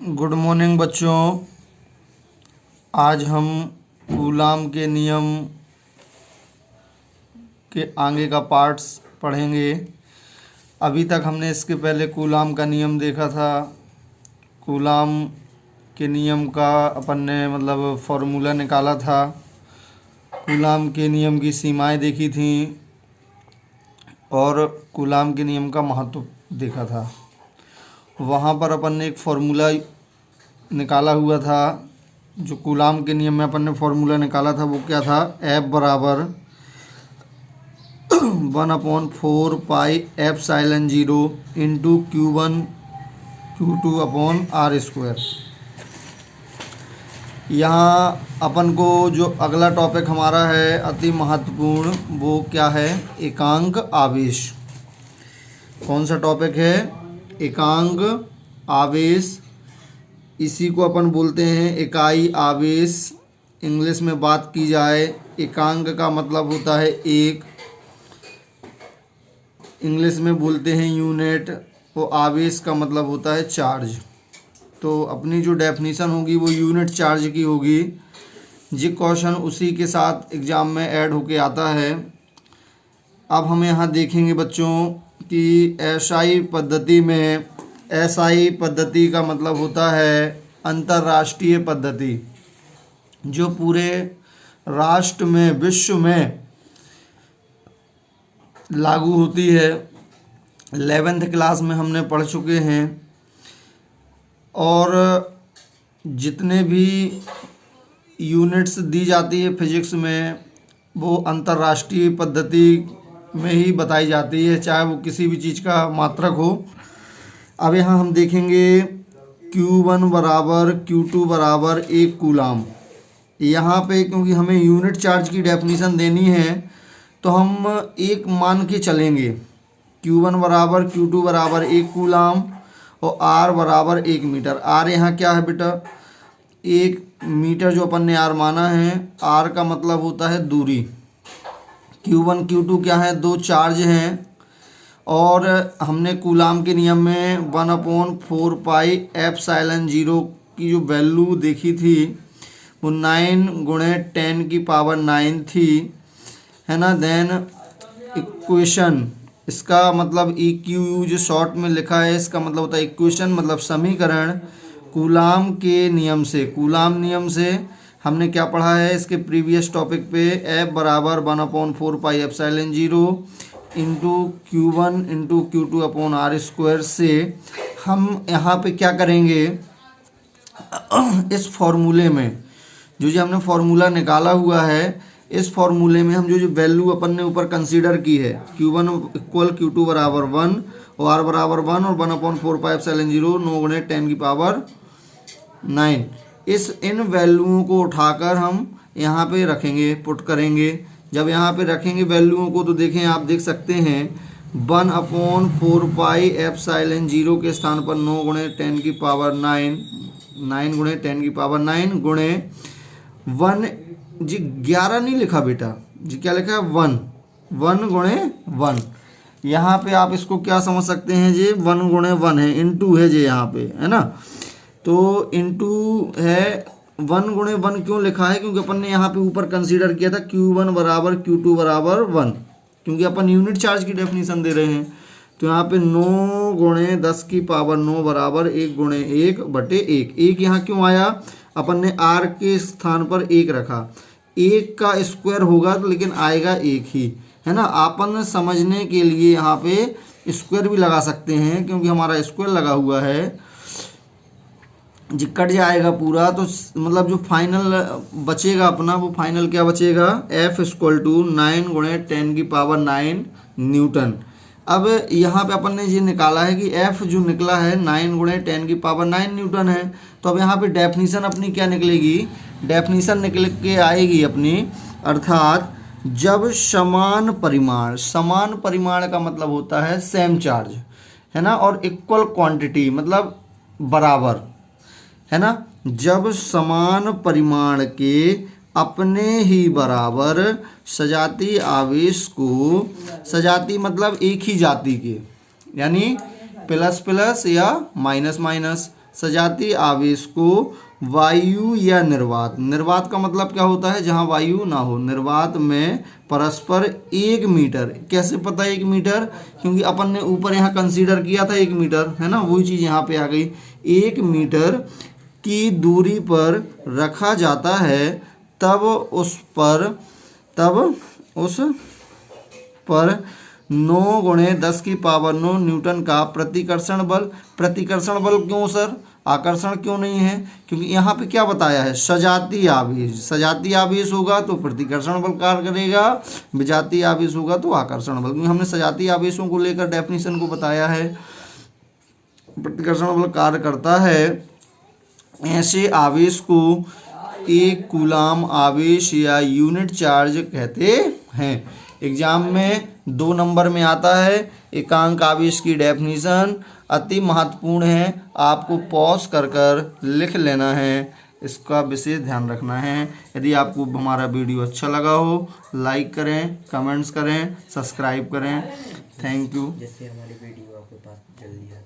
Good morning बच्चों। आज हम कूलाम के नियम के आगे का पार्ट्स पढ़ेंगे। अभी तक हमने इसके पहले कूलाम का नियम देखा था। कूलाम के नियम का अपन ने मतलब फॉर्मूला निकाला था। कूलाम के नियम की सीमाएं देखी थी और कूलाम के नियम का महत्व देखा था। वहाँ पर अपन ने एक फार्मूला निकाला हुआ था। जो कूलाम के नियम में अपन ने फार्मूला निकाला था वो क्या था? F बराबर 1/4 pi epsilon 0 into Q1 Q2 upon R square. यहाँ अपन को जो अगला टॉपिक हमारा है अति महत्वपूर्ण, वो क्या है? एकांक आवेश। कौन सा टॉपिक है? एकांक आवेश। इसी को अपन बोलते हैं इकाई आवेश। इंग्लिश में बात की जाए, एकांक का मतलब होता है एक, इंग्लिश में बोलते हैं यूनिट, और आवेश का मतलब होता है चार्ज। तो अपनी जो डेफिनेशन होगी वो यूनिट चार्ज की होगी। जी क्वेश्चन उसी के साथ एग्ज़ाम में ऐड होके आता है। अब हम यहाँ देखेंगे बच्चों कि एसआई पद्धति में, एसआई पद्धति का मतलब होता है अंतर्राष्ट्रीय पद्धति, जो पूरे राष्ट्र में, विश्व में लागू होती है। 11th क्लास में हमने पढ़ चुके हैं। और जितने भी यूनिट्स दी जाती है फिजिक्स में, वो अंतर्राष्ट्रीय पद्धति में ही बताई जाती है, चाहे वो किसी भी चीज़ का मात्रक हो। अब यहाँ हम देखेंगे Q1 बराबर Q2 बराबर 1 कूलाम। यहाँ पे क्योंकि हमें यूनिट चार्ज की डेफिनेशन देनी है तो हम एक मान के चलेंगे। Q1 बराबर Q2 बराबर 1 कूलाम और R बराबर 1 मीटर। R यहाँ क्या है बेटा? 1 मीटर जो अपन ने R माना है। R का मतलब होता है दूरी। Q1 Q2 क्या है? दो चार्ज हैं। और हमने कूलाम के नियम में 1/4 पाई एप्सिलॉन 0 की जो वैल्यू देखी थी वो 9 × 10⁹ थी, है ना। देन इक्वेशन, इसका मतलब EQ जो शॉर्ट में लिखा है, इसका मतलब होता है इक्वेशन, मतलब समीकरण। कूलाम के नियम से, कूलाम नियम से हमने क्या पढ़ा है इसके प्रीवियस टॉपिक पे? F बराबर 1/4 pi epsilon 0 into Q1 into Q2 upon R square से हम यहाँ पे क्या करेंगे? इस फॉर्मूले में जो हमने फार्मूला निकाला हुआ है, इस फॉर्मूले में हम जो वैल्यू अपन ने ऊपर कंसीडर की है, Q1 इक्वल Q2 बराबर 1 और R बराबर 1 और 1/4 पाई एप्सिलॉन 0 9 × 10⁹ इन वैल्यूओं को उठाकर हम यहाँ पे रखेंगे, पुट करेंगे। जब यहाँ पे रखेंगे वैल्यूओं को तो देखें, आप देख सकते हैं 1/4 पाई एप्सिलॉन 0 के स्थान पर 9 × 10⁹ 9 × 10⁹ गुणे 1। जी 11 नहीं लिखा बेटा, जी क्या लिखा है? 1 × 1। यहाँ पे आप इसको क्या समझ सकते हैं? जी 1 × 1 है, इंटू है जी यहाँ पे, है ना। तो इंटू है। 1 × 1 क्यों लिखा है? क्योंकि अपन ने यहाँ पे ऊपर कंसीडर किया था Q1 बराबर Q2 बराबर 1, क्योंकि अपन यूनिट चार्ज की डेफिनेशन दे रहे हैं। तो यहाँ पे 9 × 10⁹ बराबर 1 × 1/1। 1 यहाँ क्यों आया? अपन ने R के स्थान पर 1 रखा। 1 का स्क्वायर होगा तो लेकिन आएगा 1 ही, है ना। अपन समझने के लिए यहाँ पे स्क्वायर भी लगा सकते हैं, क्योंकि हमारा स्क्वायर लगा हुआ है। जी कट जाएगा पूरा, तो मतलब जो फाइनल बचेगा अपना, वो फाइनल क्या बचेगा? F = 9 × 10⁹ Newton. अब यहाँ पे अपन ने ये निकाला है कि F जो निकला है 9 × 10⁹ न्यूटन है। तो अब यहाँ पे डेफिनेशन अपनी क्या निकलेगी? डेफिनेशन निकल के आएगी अपनी, अर्थात जब समान परिमाण, समान परिमाण का मतलब होता है सेम चार्ज, है ना, और इक्वल क्वांटिटी मतलब बराबर, है ना। जब समान परिमाण के अपने ही बराबर सजातीय आवेश को, सजातीय मतलब एक ही जाति के, यानी प्लस प्लस या माइनस माइनस, सजातीय आवेश को वायु या निर्वात, निर्वात का मतलब क्या होता है, जहां वायु ना हो, निर्वात में परस्पर 1 मीटर, कैसे पता 1 मीटर, क्योंकि अपन ने ऊपर यहाँ कंसीडर किया था 1 मीटर, है ना, वही चीज़ यहाँ पे आ गई। 1 मीटर की दूरी पर रखा जाता है तब उस पर 9 गुणे 10 की पावर 9 न्यूटन का प्रतिकर्षण बल, प्रतिकर्षण बल क्यों सर, आकर्षण क्यों नहीं है, क्योंकि यहाँ पे क्या बताया है, सजातीय आवेश, सजातीय आवेश होगा तो प्रतिकर्षण बल कार्य करेगा, विजातीय आवेश होगा तो आकर्षण बल, क्योंकि हमने सजातीय आवेशों को लेकर डेफिनेशन को बताया है। प्रतिकर्षण बल कार्य करता है, ऐसे आवेश को 1 कूलाम आवेश या यूनिट चार्ज कहते हैं। एग्जाम में 2 नंबर में आता है, एकांक आवेश की डेफिनेशन अति महत्वपूर्ण है, आपको पॉज कर लिख लेना है, इसका विशेष ध्यान रखना है। यदि आपको हमारा वीडियो अच्छा लगा हो, लाइक करें, कमेंट्स करें, सब्सक्राइब करें। Thank you. जैसे हमारी वीडियो आपके पास जल्दी आ जाए।